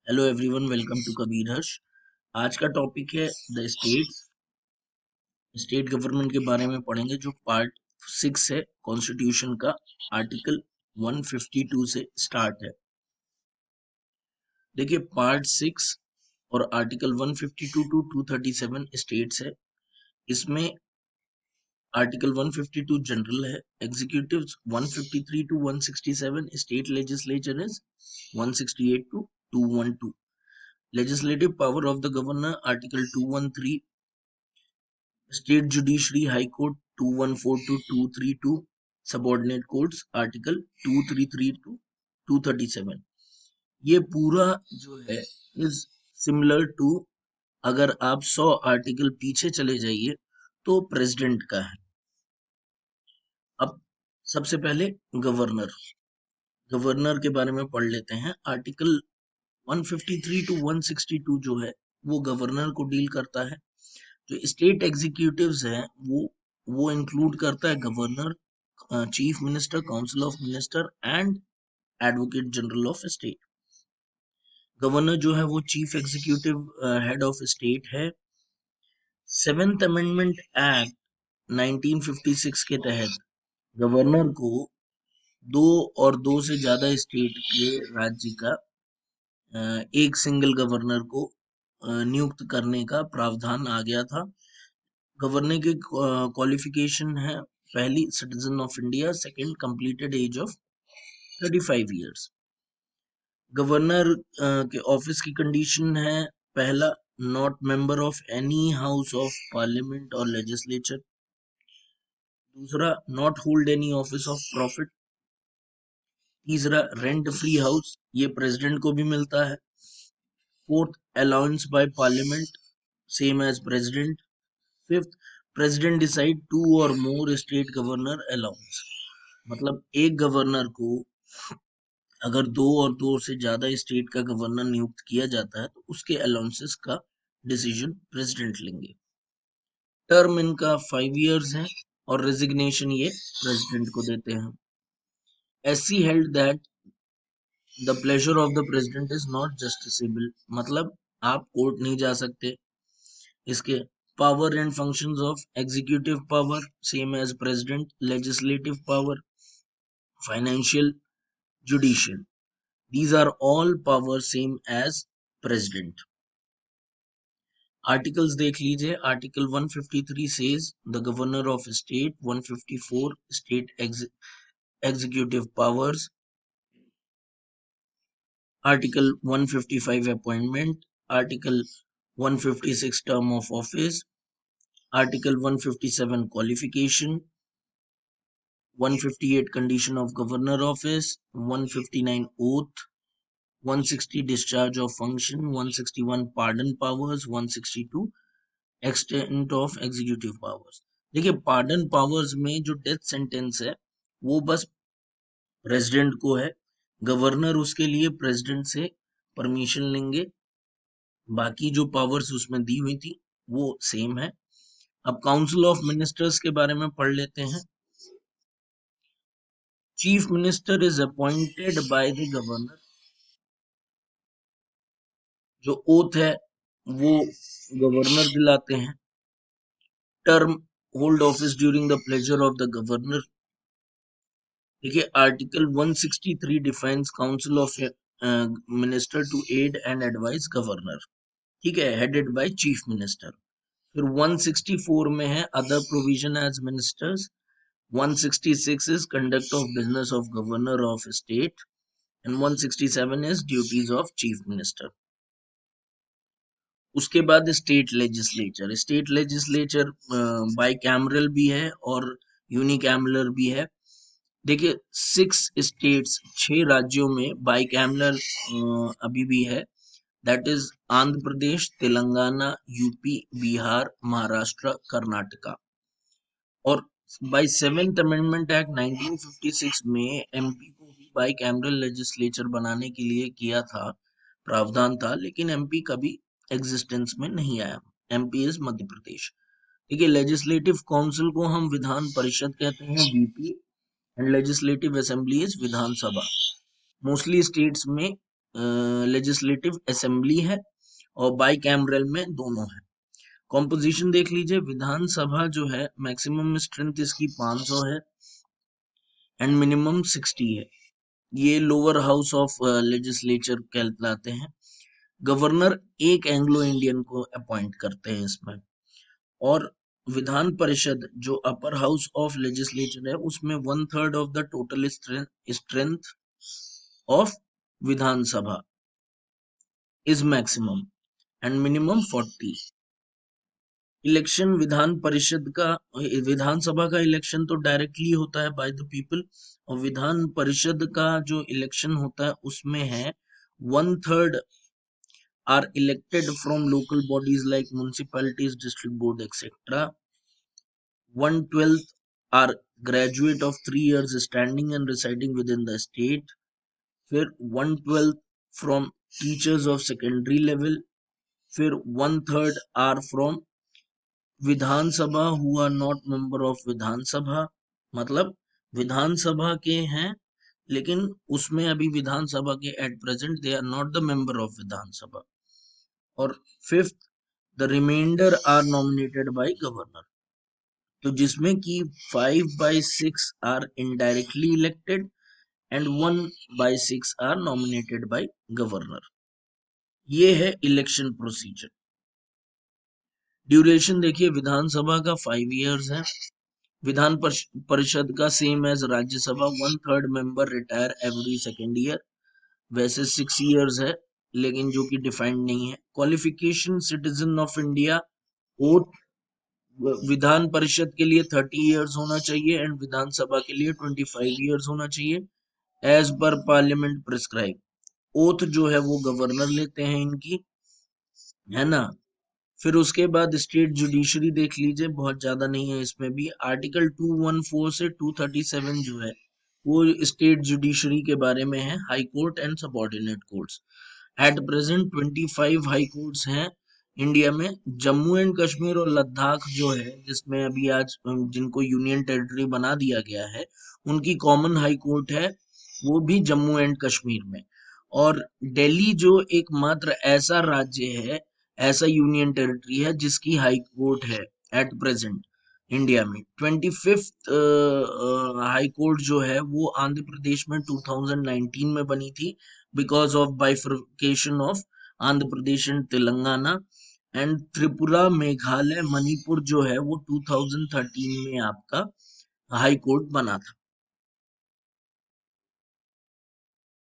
Hello everyone, welcome to Kabir Harsh. आज का topic है द स्टेट गवर्नमेंट के बारे में पढ़ेंगे, जो पार्ट 6 है कॉन्स्टिट्यूशन का। आर्टिकल 152 से स्टार्ट है। देखिए, पार्ट 6 और आर्टिकल 152 टू 237 स्टेट्स है। इसमें आर्टिकल 152 जनरल है, executive 153 to 167, state legislature is 168 to 212। Legislative power of the governor, Article 213, State Judiciary High Court 214 to 232, Subordinate Courts Article 233 to 237। ये पूरा जो है इज सिमिलर टू, अगर आप 100 आर्टिकल पीछे चले जाइए तो प्रेसिडेंट का है। अब सबसे पहले गवर्नर गवर्नर के बारे में पढ़ लेते हैं। आर्टिकल 153 टू 162 जो है वो गवर्नर को डील करता है। जो स्टेट एग्जीक्यूटिव्स हैं वो इंक्लूड करता है governor, chief minister, council of minister and advocate general of state. Governor जो है वो chief executive head of state है। सेवेंथ अमेंडमेंट एक्ट 1956 के तहत गवर्नर को दो और दो से ज्यादा स्टेट के राज्य का एक सिंगल गवर्नर को नियुक्त करने का प्रावधान आ गया था। गवर्नर के क्वालिफिकेशन है: पहली, citizen of India; second, completed age of 35 years. Governor के ऑफिस की कंडीशन है: पहला, not member of any house of parliament और लेजिस्लेचर; दूसरा, not hold any office of profit; तीसरा, रेंट फ्री हाउस, ये प्रेसिडेंट को भी मिलता है; fourth, allowance by parliament, same as president; fifth, president decide two or more state governor allowance. मतलब एक गवर्नर को अगर दो और दो से ज्यादा स्टेट का गवर्नर नियुक्त किया जाता है तो उसके अलाउंसेस का डिसीजन प्रेसिडेंट लेंगे। टर्म इनका 5 इयर्स है और रेजिग्नेशन ये प्रेसिडेंट को देते हैं। SC held that the pleasure of the president is not justiciable, मतलब आप कोर्ट नहीं जा सकते। इसके power and functions of executive power same as president, legislative power, financial, judicial, these are all powers same as president। Articles देख लीजिए। Article 153 says the governor of state, 154 state executive powers, article 155 appointment, article 156 term of office, article 157 qualification, 158 condition of governor office, 159 oath, 160 discharge of function, 161 pardon powers, 162 extent of executive powers. देखिए, pardon powers में जो death sentence है वो बस president को है। Governor उसके लिए प्रेसिडेंट से परमिशन लेंगे। बाकी जो पावर्स उसमें दी हुई थी वो सेम है। अब काउंसिल ऑफ मिनिस्टर्स के बारे में पढ़ लेते हैं। Chief minister is appointed by the governor. जो ओथ है वो गवर्नर दिलाते हैं। Term, hold office during the pleasure of the governor. देखिए, article 163 defines council of minister to aid and advise governor, ठीक है, हेडेड बाय चीफ मिनिस्टर। फिर 164 में है other provision as ministers. 166 is conduct of business of governor of state and 167 is duties of chief minister. उसके बाद state legislature. State legislature bicameral भी है और यूनिकैमरल भी है। देखिए, 6 राज्यों में बाइकैमरल अभी भी है, that is Andhra Pradesh, Telangana, UP, Bihar, Maharashtra, Karnataka. और बाय 7th अमेंडमेंट एक्ट 1956 में एमपी को भी बाइकैमरल लेजिस्लेचर बनाने के लिए किया था, प्रावधान था, लेकिन एमपी कभी एग्जिस्टेंस में नहीं आया। MP is Madhya Pradesh. ठीक है, लेजिस्लेटिव काउंसिल को हम विधान परिषद कहते हैं, VP, and legislative assembly is Vidhan Sabha. Mostly states में लेजिस्लेटिव असेंबली है और बाई कैमरल में दोनों है। कॉम्पोजिशन देख लीजिए, विधानसभा जो है मैक्सिमम स्ट्रेंथ इसकी 500 है एंड मिनिमम 60 है। ये लोअर हाउस ऑफ लेजिस्लेचर कहलाते हैं। गवर्नर एक एंग्लो इंडियन को अपॉइंट करते हैं इसमें, और विधान परिषद जो अपर हाउस ऑफ लेजिस्लेचर है उसमें 1/3 of the total strength of Vidhan Sabha is maximum and minimum 40। Election विधान परिषद का, विधानसभा का इलेक्शन तो डायरेक्टली होता है बाय द पीपल, और विधान परिषद का जो इलेक्शन होता है उसमें है 1/3 are elected from local bodies like municipalities, district board, etc. 1/12 are graduate of 3 years standing and residing within the state. फिर 1/12 from teachers of secondary level. फिर 1/3 are from Vidhan Sabha who are not member of Vidhan Sabha, मतलब विधानसभा के हैं लेकिन उसमें अभी विधानसभा के at present they are not the member of Vidhan Sabha. और 5th the reminder are nominated by governor, तो जिसमें कि 5/6 are indirectly elected and 1/6 are nominated by governor. ये है इलेक्शन प्रोसीजर। ड्यूरेशन देखिए, विधानसभा का 5 इयर्स है, विधान परिषद का same as Rajya Sabha, 1/3 member retire every second year, वैसे 6 इयर्स है लेकिन जो कि डिफाइंड नहीं है। Qualification citizen of India, oath Vidhan Parishad के लिए 30 इयर्स होना चाहिए एंड विधानसभा के लिए 25 इयर्स होना चाहिए as per parliament prescribe. Oath जो है वो गवर्नर लेते हैं इनकी, है ना। फिर उसके बाद स्टेट जुडिशरी देख लीजिए, बहुत ज्यादा नहीं है इसमें भी। आर्टिकल 214 से 237 जो है वो स्टेट जुडिशरी के बारे में है, high court and subordinate courts. At present 25 high courts हैं इंडिया में। जम्मू एंड कश्मीर और लद्दाख जो है, जिसमें अभी आज जिनको यूनियन टेरिटरी बना दिया गया है, उनकी कॉमन हाई कोर्ट है, वो भी जम्मू एंड कश्मीर में। और दिल्ली जो एकमात्र ऐसा राज्य है, ऐसा यूनियन टेरिटरी है जिसकी हाई कोर्ट है एट प्रेजेंट इंडिया में। 25th हाई कोर्ट जो है वो आंध्र प्रदेश में 2019 में बनी थी because of bifurcation of Andhra Pradesh and Telangana. And Tripura, Meghalaya, Manipur जो है वो 2013 में आपका हाई कोर्ट बना था।